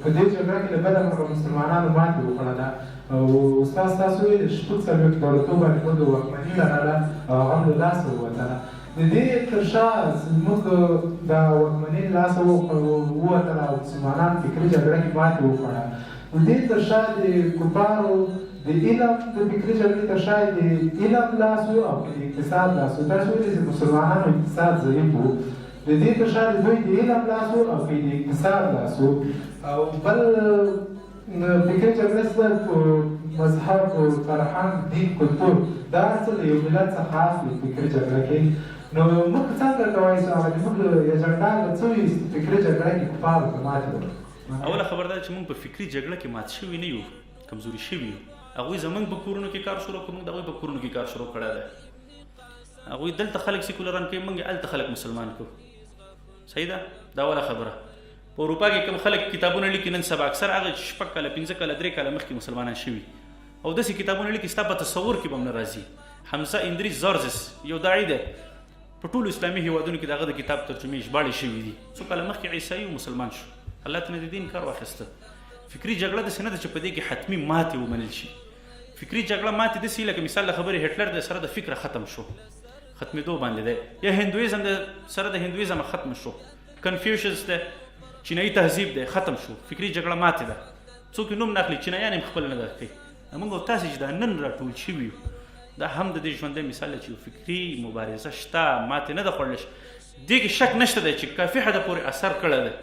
په دې جګړه کې له بده مرغه مسلمانانو ماتې وخوړله او استاد تاسو ویل شپږ څلوېښت دولتو باندې موږ واکمني لرله او هغه هم له لاسه ووتله د دې تر شا زموږ دا واکمني له لاسه ووتله او مسلمانان فکري جګړه کې ماتې وخوړه د دې تر شا د کفارو د علم د فکري جګړې تر شا د علم لاس و او د اقتصاد لاس و تاسو ویلي چې مسلمانانو اقتصاد ضعیف و د دې تر شا د دوی د علم لاس و او د اقتصاد لاس و او بل فکري جګړه څه مذهب فرهنګ دین کلتور دا څه له یو ملت څخه اخلي فکري جګړه کې نو موږ څنګه کولی شو هغه موږ اجنډا له څه فکري جګړه کې کفارو ته ماتې ورکړو اوله خبر دا چې موږ په فکري جګړه کې مات شوي نه یو کمزوري شوي یو هغوی زموږ په کورونو کې کار شروع کړو موږ د هغوی په کورونو کې کار شروع کړی دی هغوی دلته خلک سیکولران کوي موږ هلته خلک مسلمان کړو صحیح ده دا اوله خبره په اروپا کې کوم خلک کتابونه لیکي نن سبا اکثر هغه شپږ کاله پنځه کاله درې کاله مخکې مسلمانان شوي او داسې کتابونه لیکي ستا په تصور کې به هم نه راځي حمزه اندریس زارزس یو داعي دی په ټولو اسلامي هیوادونو کې د هغه د کتاب ترجمې ژباړې شوي دي څو کاله مخکې عیسایي او مسلمان شو الله ته نه د دین کار واخیسته فکري جګړه داسې نه ده چې په دې کې حتمي ماتې ومنل شي فکري جګړه ماتې داسې لکه مثال د خبرې هټلر د سره د فکره ختم شو ختمېدو باندې دی یا هندویزم د سره د هندویزم ختم شو کنفیوشنس دی چینایي تهذیب دی ختم شو فکري جګړه ماتې ده څوک یې نوم نه اخلي چینایان یې خپل نه ده کوي موږ او تاسې چې دا نن راټول شوي یو دا هم د دې ژوندی مثال دی چې فکري مبارزه شته ماتې نه ده خوړلی دې کې شک نشته دی چې کافي حده پورې اثر کړی دی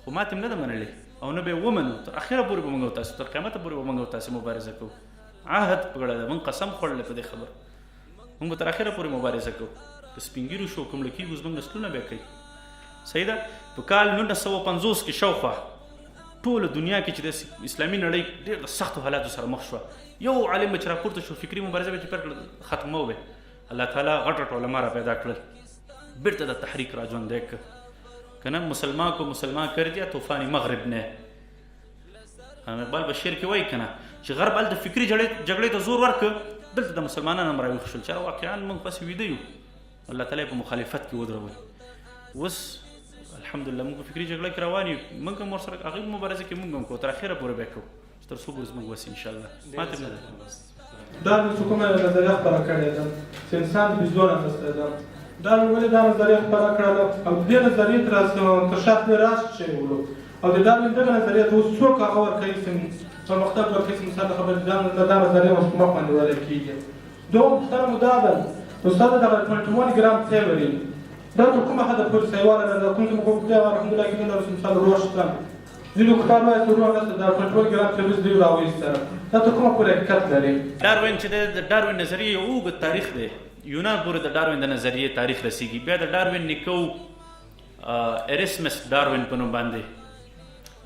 خو ماتې هم نه ده منلې او نه به یې ومنو تر اخره پورې به موږ او تاسې تر قیامته پورې به موږ او تاسې مبارزه کوو عهد کړی دی موږ قسم خوړلی په دې خبره موږ به تر اخره پورې مبارزه کوو که سپین ږیرو شو کوم له کېږو زموږ نسلونه بیا کوي صحیح ده په کال 1950 کې شاوخوا ټوله دنیا کې چې د اسلامي نړۍ ډېر د سختو حالاتو سره مخ شوه یو عالم به چې راپورته شو فکري مبارزه به چې پیل کړه ختمه وبه الله تعالی غټ غټ علما را پیدا کړل بیرته د تحریک را ژوندی کړ که نه مسلمان کو مسلمان کر دیا طوفان مغرب نه اقبال بشیر کې وایي که نه چې غرب هلته فکري جګړې ته زور ورکړ دلته د مسلمانانو هم راویښ شول چې واقعا موږ پسې ویده یو الله تعالی په مخالفت کې ودروي اوس الحمدلله موږ په فکري جګړه کې روان یو موږ هم ورسره هغې مبارزه کې موږ هم کوو تر اخره پورې بیا کوو چې تر څو پورې زموږ وس انشاءالله ماتې نه ده دا چې کومه نظریه خپره کړې ده چې انسان بېزونه اخیستی ده دا ولې دا نظریه خپره کړله او دې نظریې تر شا پرې راست شوي ولو او د ډارون دغه نظریه ته اوس څوک هغه ورکوي چې پرمختګ ورکوي چې مثال د خبرې دا نظریه اوس په مخ باندې وړی کېږي دوم پوښتنه مو دا ده استاد دغه 21 ګرام تیوري دا تر کومه حده پورې صحیحوالی لري کوم چې موږ الحمدلله کې نه لرو مثال روغ شته ځینو کفار وایي چې روغ نشته دا 21 ګرام تیوري دوی راوایستله دا تر کومه پورې حقیقت لري ډاروین چې د ډاروین نظریې یو اوږد تاریخ دی یونان پورې د ډاروین د نظریې تاریخ رسیږي بیا د ډاروین نیکو اریسمس ډاروین په نوم باندې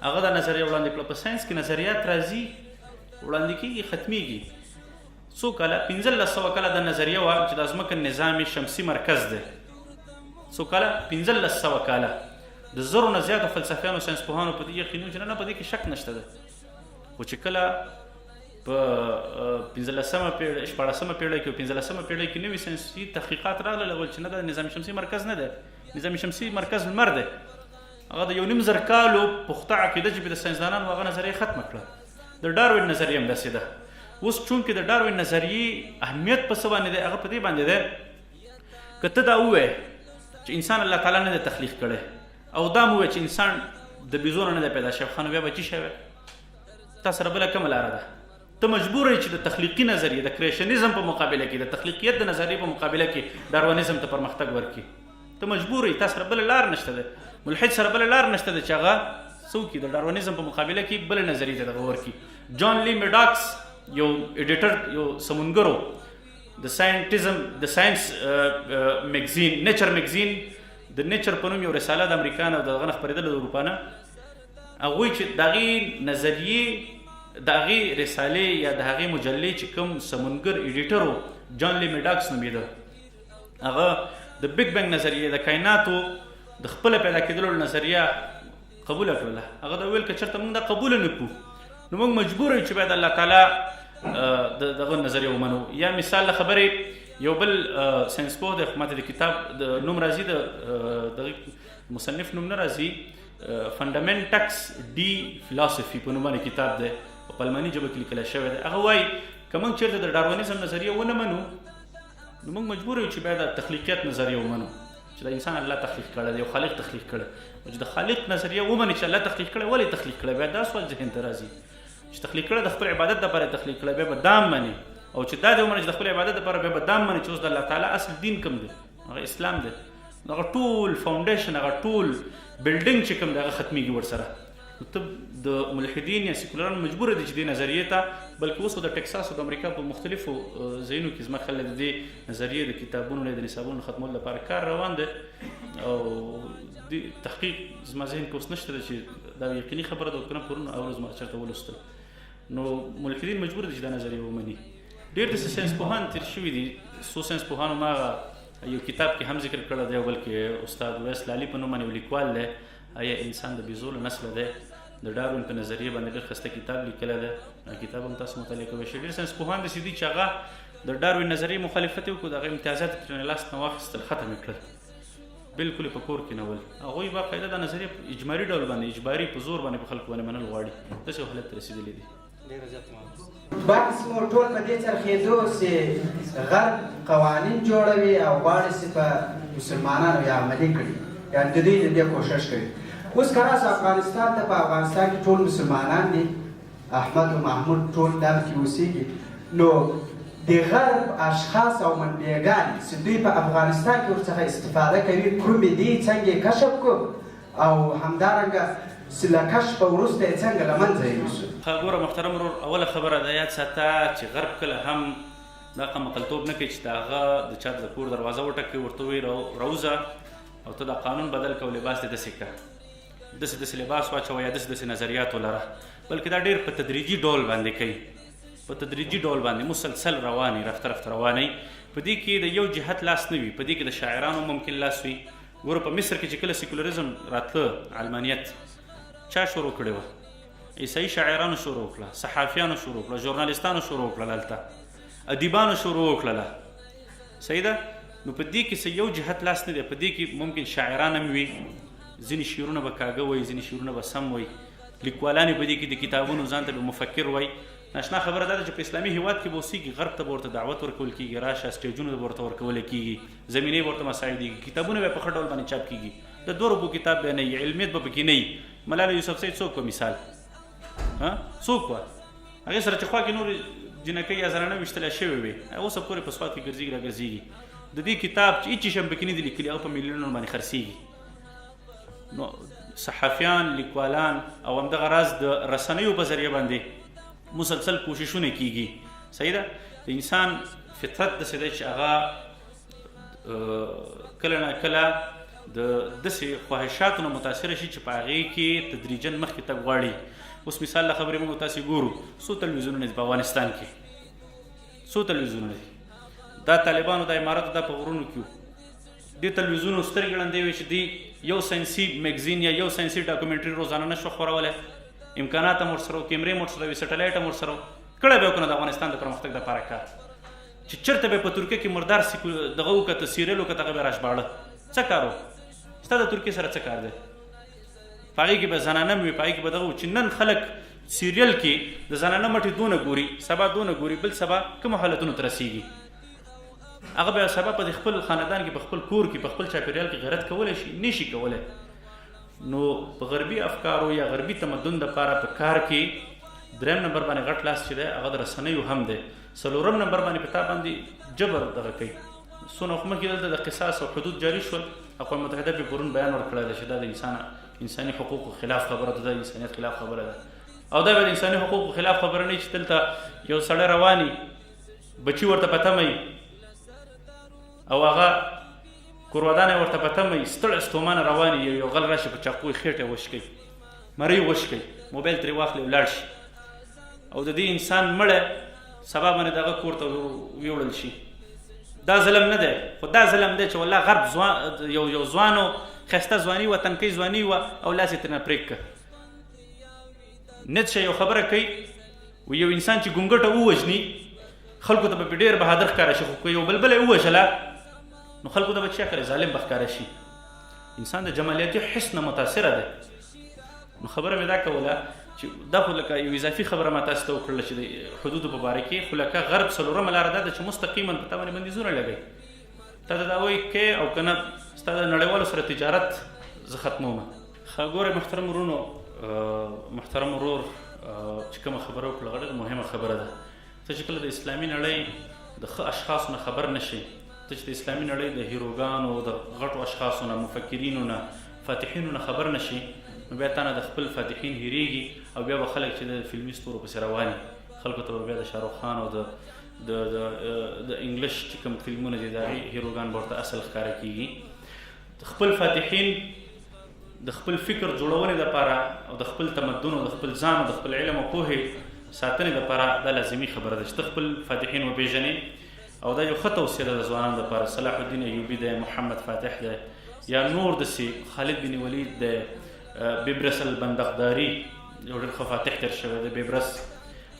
هغه دا نظریه وړاندې کړه په ساینس کې نظریات راځي وړاندې کېږي ختمیږي څو کاله 1500 کاله دا نظریه وه چې د ځمکه نظام شمسي مرکز دی څو کاله 1500 کاله د زرو نه زیاتو فلسفیانو ساینسپوهانو په دې یقین چې نه په دې کې شک نشته ده خو چې کله په 15مه پیړۍ 14مه پیړۍ کې او 15مه پیړۍ کې نوي ساینسي تحقیقات راغلل هغه چې نه دا نظام شمسي مرکز نه ده نظام شمسي مرکز لمر دی هغه د 1.5 زره کالو پخته عقیده چې د ساینسدانانو هغه نظریه ختمه کړه د ډاروین نظریه هم داسې ده اوس چونکې د ډاروین نظریې اهمیت په څه باندې دی هغه په دې باندې دی که ته دا ووایې چې انسان الله تعالی نه دی تخلیق کړی او دا مو ووایې چې انسان د بیزو نه دی پیدا شوی خو نو بیا به څه شوی تا سره بله کومه لاره ده ته مجبور یې چې د تخلیقي نظریې د کریشنیزم په مقابله کې د تخلیقیت د نظریې په مقابله کې ډاروینیزم ته پرمختګ ورکړي ته مجبور یې تا سره بله لار نشته ده ملحد سره بله لار نشته ده چې هغه څه وکړي د ډاروینیزم په مقابله کې بله نظریې ته دغه ورکړي جان لی میډاکس یو ایډیټر یو سمونګر د ساينس میگزین نیچر میگزین د نیچر په نوم یو رساله د امریکا نه او دغه نه خپرېدله د اروپا نه هغوی چې د هغې نظریې د هغې رسالې یا د هغې مجلې چې کوم سمونګر ایډیټر و جان لی میډاکس نومېده هغه د بیګ بینګ نظریې د کائناتو د خپله پیدا کېدلو نظریه قبوله کړله هغه دا ویل که چېرته موږ دا قبوله نه کړو نو موږ مجبور یو چې باید الله تعالی دغه نظریه ومنو یا مثال له خبرې یو بل ساینسپوه دی خو ماته د کتاب د نوم راځي د مصنف نوم نه راځي فنډامنټکس ډي فلسفي په نوم باندې کتاب دی په الماني ژبه کې لیکلی شوی دی هغه وایي که موږ چېرته د ډاروینزم نظریه ونه منو نو موږ مجبور یو چې باید د تخلیقیت نظریه ومنو چې د انسان الله تخلیق کړی دی یو خالق تخلیق کړی چې د خالق نظریه ومني چې الله تخلیق کړی ولې تخلیق کړی بیا دا سوال ذهن ته راځي چې تخلیق کړی د خپل عبادت دپاره تخلیق کړی بیا به دا مني او چې دا دی ومني چې د خپل عبادت دپاره بیا به دا مني چې اوس د الله تعالی اصل دین کوم دی هغه اسلام دی هغه ټول فاونډیشن هغه ټول بلډینګ چې کوم دی هغه ختمیږي ورسره ته د ملحدین یا سیکولران مجبور دي چې دې نظریې ته بلکې اوس د ټکساس او د امریکا په مختلفو ځایونو کې زما خیال د دې نظریې د کتابونو د نصابونو ختمولو لپاره کار روان دی او د تحقیق زما ذهن کې اوس نشته چې دا یقیني خبره ده که نه پرون اول زما چېرته ولوستل نو ملحدین مجبور دي چې دا نظریه ومني ډېر داسې ساینسپوهان تېر شوي دي څو ساینسپوهانو ما یو کتاب کې هم ذکر کړی دی او بلکې استاد ویس لالي په نوم باندې یو لیکوال دی آیا انسان د بیزو له نسله دی د ډاروین په نظریه باندې ډېر ښایسته کتاب لیکلی دی کتاب هم تاسو مطالعه کوئ شئ ډېر ساینسپوهان داسې دي چې هغه د ډاروین نظریې مخالفت یې وکړو د هغه امتیازات یې ترېنه لاس نه واخیستل ختم یې کړل بالکل یې په کور کې نه ول هغوی باقاعده دا نظریه په اجباري ډول باندې اجباري په زور باندې په خلکو باندې منل غواړي داسې یو حالت ته رسېدلي دي بحث مو ټول په دې څرخېدو چې غرب قوانین جوړوي او غواړي چې په مسلمانانو یې عملي کړي یعنې د دوی د دې کوښښ کوي اوس که راسه افغانستان ته په افغانستان کې ټول مسلمانان دي احمد و محمود ټول دغه کې اوسېږي نو د غرب اشخاص او منبعګان چې دوی په افغانستان کې ورڅخه استفاده کوي کومې دي څنګه یې کشف کړو او همدارنګه چې له کشفه وروسته یې څنګه له منځه یوسو ګوره محترم ورور اوله خبره دا یاد ساته چې غرب کله هم دا قمقلتوب نه کوي چې د هغه د چا د کور دروازه وټکوي ورته ووایي راوځه او ته دا قانون بدل کړه او لباس دې داسې کړه داسې لباس واچوه یا داسې نظریات ولره بلکې دا ډېر په تدریجي ډول باندې کوي په تدریجي ډول باندې مسلسل رواني رفته رفته رواني په دې کې د یو جهت لاس نه وي په دې کې د شاعرانو ممکن لاس وي ګوره په مصر کې چې کله سیکولریزم راتله علمانیت چا شروع کړې وه عیسایي شاعرانو شروع کړه صحافیانو شروع کړه ژورنالیستانو شروع کړه هلته ادیبانو شروع کړله صحیح ده نو په دې کې څه یو جهت لاس نه دی په دې کې ممکن شاعران هم وي ځینې شعرونه به کاږه وایي ځینې شعرونه به سم وایي لیکوالان یې په دې کې د کتابونو ځان ته به مفکر وایي ناشنا خبره دا ده چې په اسلامي هېواد کې به اوسېږي غرب ته به ورته دعوت ورکول کېږي راشه سټیجونه به ورته ورکولی کېږي زمینې به ورته مساعدېږي کتابونه به په ښه ډول باندې چاپ کېږي د 2 روپو کتاب به نه وي علمیت به پکې نه وي ملاله یوسفزۍ څوک وه مثال څوک وه هغې سره چې خوا کې نورې جنکۍ یا زنانه ویشتلی شوې وې اوسه پورې په سواد کې ګرځېږي راګرځېږي د دې کتاب چې هېڅ شی هم پکې نه دي لیکلي هغه په میلیونونو باندې خرڅېږي نو صحافیان لیکوالان او همدغه راز د رسنیو په ذریعه باندې مسلسل کوششونه کیږي صحیح ده د انسان فطرت داسې دی چې هغه کله نه کله د داسې خواهشاتو نه متاثره شي چې په هغې کې تدریجا مخکې تګ غواړي اوس مثال له خبرې موږ تاسې ګورو څو تلویزیونونه دي په افغانستان کې څو تلویزیونونه دي دا طالبانو دا اماراتو دا په غرونو کې دې تلویزیونو سترګې ړندې وې چې دوی یو ساینسي میګزین یا یو ساینسي ډاکومنټري روزانه نه شوه خورولی امکانات هم ورسره وو کیمرې هم ورسره وي سټلایټ هم ورسره وو کړی به یې وکړو د افغانستان د پرمختګ دپاره کار چې چېرته به یې په ترکیه کې مردار دغه وکړه سیریل وکړه هغه به یې راژباړه څه کار و ستا د ترکیې سره څه کار دی په هغې کې به زنانه وي په هغې کې به دغه و چې نن خلک سیریل کې د زنانه مټې دونه ګوري سبا دونه ګوري بل سبا کومو حالتونو ته رسېږي هغه به سبا په خپل خاندان کې په خپل کور کې په خپل چاپېریال کې غیرت کولی شي نه شي کولی نو په غربي افکارو یا غربي تمدن دپاره په کار کې 3 نمبر باندې غټ لاس چې دی هغه د رسنیو هم دی 4 نمبر باندې په تا باندې جبر دغه کوي څونه وخت مخکې دلته د قصاص او حدود جاري شول اقوام متحده به پرون بیان ورکړی دی چې دا د انساني حقوقو خلاف خبره ده د انسانیت خلاف خبره ده او دا به د انساني حقوقو خلاف خبره نه چې دلته یو سړی رواني بچي ورته په تمه او هغه کورودان یې ورته په تمه ستړی ستومانه روان یو غل راشي په چاقو یې خېټه وش کوي مرۍ وش کوي موبایل ترې واخلي ولاړ شي او د دې انسان مړی سبا باندې دغه کور ته ویوړل شي دا ظلم نه دی خو دا ظلم دی چې والله غرب یو ځوان و ښایسته ځواني وه تنکۍ ځواني وه او لاس یې ترېنه پرېږ کړه نیت شه یو خبره کوي و یو انسان چې ګونګټه ووژني خلکو ته به پې ډېر بهادر ښکاره شي خو که یو بلبله یې ووژله نو خلکو ته به چیا کوي ظالم به ښکاره شي انسان د جمالیاتي حس نه متاثره دی نو خبره مې دا کوله چې دا خو لکه یو اضافي خبره ما تاسو ته وکړله چې د حدودو په باره کې خو لکه غرب څلورمه لاره دا ده چې مستقیما په تا باندې بندیزونه لګوي تا ته دا وایي کې او که نه ستا د نړیوالو سره تجارت زه ختمومه ښه ګورئ محترم ورونو محترم ورور چې کومه خبره وکړه ډېره مهمه خبره ده ته چې کله د اسلامي نړۍ د ښه اشخاصو نه خبر نه شي ته چې د اسلامي نړۍ د هیروګانو د غټو اشخاصو نه مفکرینو نه فاتحینو نه خبر نه شي نو بیا تا نه د خپل فاتحین هېرېږي او بیا به خلک چې د فلمي ستورو پسې روان خلکو ته به بیا د شاهرخ خان او د انګلیش چې کوم فلمونه دي د هغې هیروګان به ورته اصل ښکاره کېږي د خپل فاتحین د خپل فکر جوړونې دپاره او د خپل تمدن او د خپل ځان او د خپل علم او پوهې ساتنې دپاره دا لازمي خبره ده چې ته خپل فاتحین وپېژنې او دا یو ښه توصیه ده د ځوانانو دپاره صلاح الدین ایوبي دی محمد فاتح دی یا نور داسې خالد بن ولید دی بیبرس البندقداري یو ډېر ښه فاتح تېر شوی دی بیبرس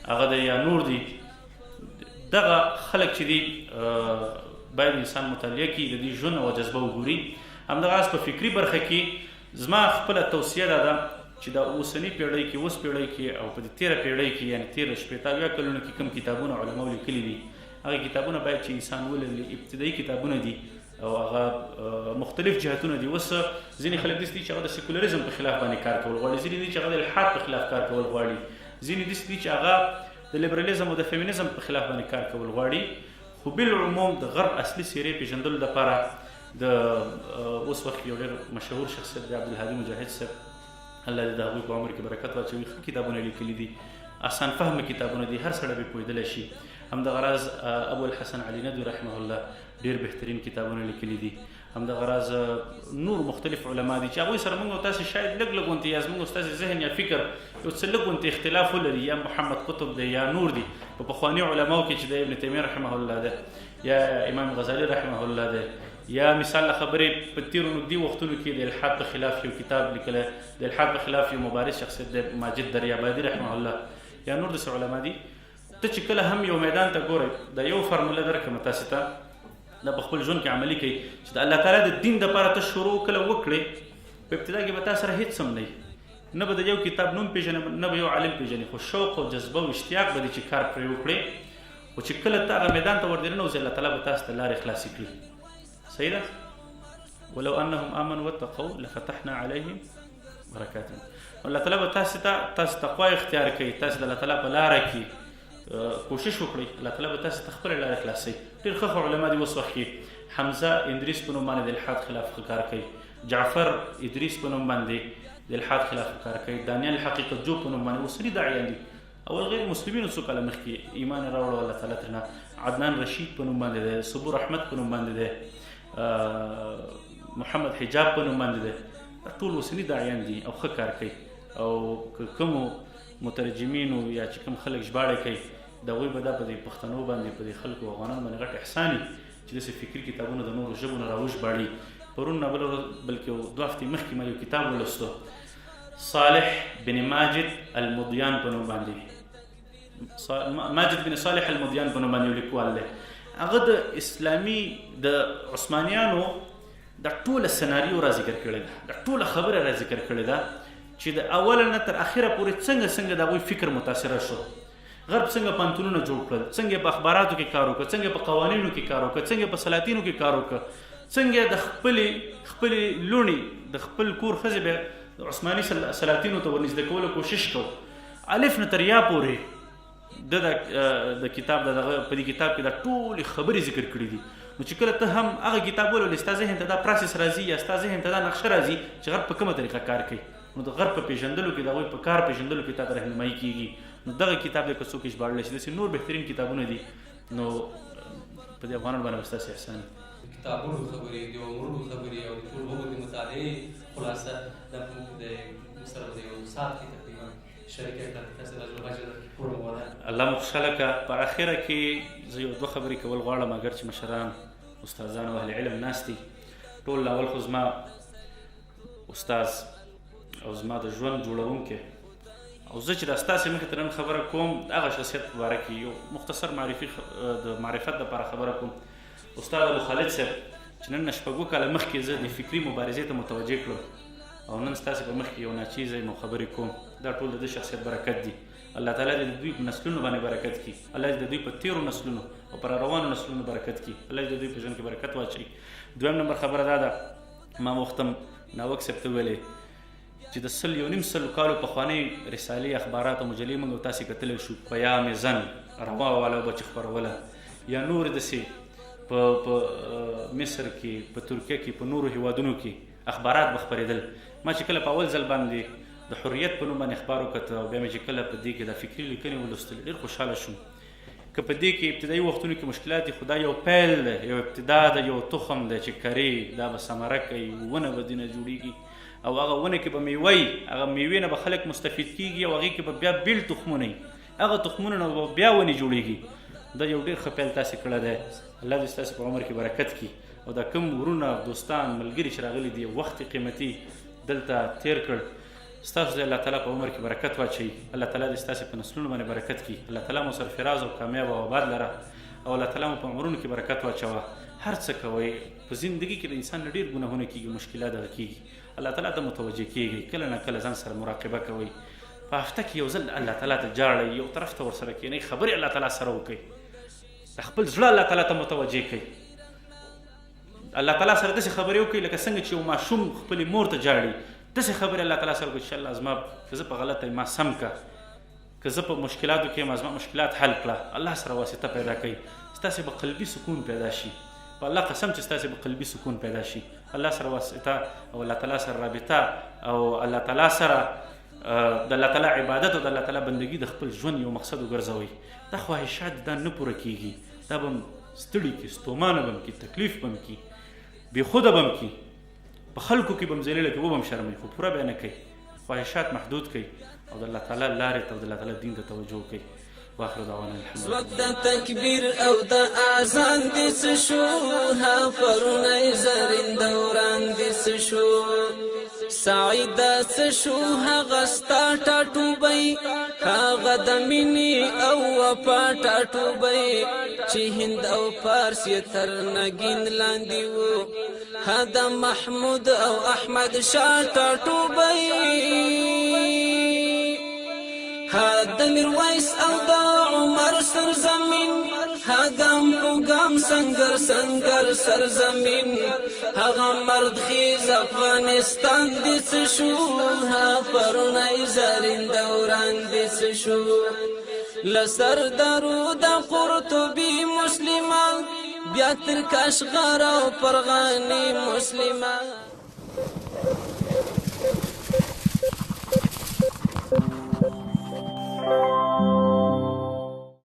هغه دی یا نور دي دغه خلک چې دي باید انسان مطالعه کړي د دې ژوند او جذبه وګوري همدغسې په فکري برخه کې زما خپله توصیه دا ده چې دا اوسني پیړۍ کې اوس پیړۍ کې او په دې تېره پیړۍ کې یعنې تېره شپېته اویا کلونو کې کوم کتابونه علماو لیکلي دي هغه کتابونه باید چې انسان ولولي ابتدایي کتابونه دي او هغه مختلف جهتونه دي اوس ځینې خلک داسې دي چې هغه د سیکولریزم په خلاف باندې کار کول غواړي ځینې دي چې هغه د الحاد په خلاف کار کول غواړي ځینې داسې دي چې هغه د لیبرالیزم او د فیمینیزم په خلاف باندې کار کول غواړي خو بالعموم د غرب اصلي څېرې پېژندلو دپاره د اوس وخت یو ډېر مشهور شخصیت دی عبدالهادي مجاهد صاحب الله دې د هغوی په عمر کې برکت واچوي ښه کتابونه لیکلي دي آسان فهمه کتابونه دي هر سړی پرې پوهېدلی شي همدغه راز ابو الحسن علي ندوي رحمه الله ډېر بهترین کتابونه لیکلي دي همدغه راز نور مختلف علما دي چې هغوی سره موږ او تاسې شاید لږ لږ غوندې یا زموږ او ستاسې ذهن یا فکر یو څه لږ غوندې اختلاف ولري یا محمد قطب دی یا نور دي په پخواني علماو کې چې د ابن تیمیه رحمه الله دی یا امام غزالي رحمه الله دی یا مثال له خبرې په تېرو نږدې وختونو کې د الحاد په خلاف یو کتاب لیکلی د الحاد په خلاف یو مبارز شخصیت دی ماجد دریابادي رحمه الله یا نور داسې علما دي ته چې کله هم یو میدان ته ګورئ دا یو فرموله درکړم تاسې ته دا په خپل ژوند کې عملي کوي چې د الله تعالی د دین دپاره ته شروع کله وکړې په ابتدا کې به تا سره هېڅ هم نه نه به د یو کتاب نوم پېژنې نه به یو عالم پېژنې خو شوق او جذبه او اشتیاق به دي چې کار پرې وکړې خو چې کله ته هغه میدان ته ور دننوځې الله تعالی به تاسو ته لارې خلاصې کړي صحیح ده ولو انهم امنوا واتقوا لفتحنا عليهم برکات الله تعالی به تاسو ته تقوا اختیار کوي تاسو د الله تعالی په لاره کې کوشش وکړئ الله تعالی به تاسو ته خپله لاره خلاصوي ډېر ښه علما دي اوس وخت کې حمزه ادریس په نوم باندې د الحاد خلاف کار کوي جعفر ادریس په نوم باندې د الحاد خلاف کار کوي دانیال حقیقت جو په نوم باندې اوسني داعیان دي اول غیر مسلمینو څو کاله مخکې ایمان یې راوړو الله تعالی ترېنه عدنان رشید په نوم باندې دی صبور احمد په نوم باندې دی محمد حجاب په نوم باندې دی ټول اوسني داعیان دي او ښه کار کوي او که کومو مترجمینو یا چې کوم خلک ژباړې کوي د هغوی به دا په دې پښتنو باندې په دې خلکو افغانانو باندې غټ احسان وي چې داسې فکري کتابونه د نورو ژبو نه راوژباړي پرون نه بلکې دوه هفتې مخکې ما یو کتاب ولوستو صالح بن ماجد المدیان په نوم باندې ماجد بن صالح المدیان په نوم باندې یو لیکوال دی هغه د اسلامي د عثمانیانو دا ټوله سناریو را ذکر کړې ده دا ټوله خبره را ذکر کړې ده چې د اوله نه تر اخره پورې څنګه د هغوی فکر متاثره شو غرب څنګه پانتونونه جوړ کړل څنګه په اخباراتو کې کار وکړه څنګه په قوانینو کې کار وکړه څنګه په سلاطینو کې کار وکړه څنګه د خپلې لوڼې د خپل کور ښځې به عثماني سلاطینو ته ورنږدې کولو کوشش کو الف نه تر یا پورې د کتاب په دې کتاب کې دا ټولې خبرې ذکر کړي دي نو چې کله ته هم هغه کتاب ولولې ستا ذهن ته دا پروسس راځي یا ستا ذهن ته دا نقشه راځي چې غرب په کومه طریقه کار کوي نو د غرب په پېژندلو کې د هغوی په کار پېژندلو کې تا ته رهنمایي کېږي نو دغه کتاب دی که څوک یې ژباړلی شي داسې نور بهترین کتابونه دي نو په دې افغانانو باندې به ستاسې احسان کتابونو خبرې د عمرونو خبرې او د ټول هغو د مطالعې خلاصه دا موږ د سره د یو ساعت کې تقریبا شریکه کړه تاسو د ژبه ټول مواد الله مو خوشحاله کړه. په اخره کې زه یو دوه خبرې کول غواړم اگر چې مشران استادان او اهل علم ناست دي. ټول اول خو زما استاذ او زما د ژوند جوړونکی او زه چې دا ستاسې مخې ته نن خبره کوم د هغه شخصیت په باره کې یو مختصر د معرفت دپاره خبره کوم. استاد ابو خالد صاحب چې نن نه شپږ کاله مخکې زه د فکري مبارزې ته متوجه کړم او نن ستاسې په مخ کې یو ناچیزه یم او خبرې کوم، دا ټول د ده شخصیت برکت دي. الله تعالی دې د دوی په نسلونو باندې برکت کړي، الله دې د دوی په تیرو نسلونو او پر روانو نسلونو برکت کړي، الله دې د دوی په ژوند کې برکت واچوي. دویم نمبر خبره دا ده، ما وختم ناوک صاحب ته ویلې چې د 1.5 کالو پخوانۍ رسالې اخبارات او مجلې موږ تاسې کتلی شو، پیام زن روا والا به چې خپروله یا نور داسې په مصر کې، په ترکیه کې، په نورو هیوادونو کې اخبارات به خپرېدل. ما چې کله په اول ځل باندې د حریت په نوم باندې اخبار وکته او بیا مې چې کله په دې کې د فکري لیکنې ولوستل ډېر خوشحاله شوم. که په دې کې ابتدایي وختونو کې مشکلات دي، خو دا یو پیل دی، یو ابتدا ده، یو تخم دی چې کرې دا به ثمره کوي، ونه به دینه جوړېږي او هغه ونه کې به میوه وي، هغه میوې نه به خلک مستفید کېږي او هغې کې به بیا بیل تخمونه وي، هغه تخمونه نه به بیا ونې جوړېږي. دا یو ډېر ښه پیل تاسې کړی دی. الله دې ستاسې په عمر کې برکت کړي او دا کوم ورونه، دوستان، ملګري چې راغلي دي، وخت قیمتي دلته تیر کړ، ستاسو دې الله تعالی په عمر کې برکت واچوي، الله تعالی دې ستاسې په نسلونو باندې برکت کړي، الله تعالی مو سرفراز او کامیاب او آباد لره او الله تعالی مو په عمرونو کې برکت واچوه. هر څه کوئ په زندګي کې د انسان نه ډېر ګناهونه کېږي، مشکلات دغه کېږي، الله تعالی ته متوجه کېږي، کله نه کله ځان سره مراقبه کوئ، په هفته کې یو ځل الله تعالی ته جاړئ، یو طرف ته ورسره کښېنئ، خبرې الله تعالی سره وکړئ، د خپل زړه الله تعالی ته متوجه کړئ، الله تعالی سره داسې خبرې وکړئ لکه څنګه چې یو ماشوم خپلې مور ته جاړي، داسې خبرې الله تعالی سره وکړئ چې الله زما که زه په غلطه یم ما سم که زه په مشکلاتو کې یم زما مشکلات حل کړه، الله سره واسطه پیدا کوي، ستاسې به قلبي سکون پیدا شي، په الله قسم چې ستاسې به قلبي سکون پیدا شي، الله سره واسطه او الله تعالی سره رابطه او الله تعالی سره د الله تعالی عبادت او د الله تعالی بندګي د خپل ژوند یو مقصد وګرځوئ. دا خواهشات دا نه پوره کېږي، دا به م ستړي کړي، ستومانه به م کړي، تکلیف به م کړي، بېخوده به م کړي، په خلکو کې به م ذلیله کړي، وبه م شرموي، خو پوره به یې نه کوي. خواهشات محدود کړئ او د الله تعالی لارې ته او د الله تعالی دین ته توجه وکړئ. واخر دعوانا الحمد لله. د تکبیر او د اذان دې څه شو، ها پرونی زرین دوران دې څه شو، سعیده څه شو، هغه ستا ټاټوبی، هغه د مینې او وفا ټاټوبی چې هند او فارس یې تر نګین لاندې وو، ها د محمود او احمد شاه ټاټوبی، ها د میرویس او د عمر سرزمین، ها ګام په ګام سنگر سنگر سرزمین، هغه مرد خیز افغانستان دې څه شو، ها پرونی زرین دوران دې څه شو، لسردارو د قرطبي مسلمان بیا تر کاشغر او پرغاني مسلمان.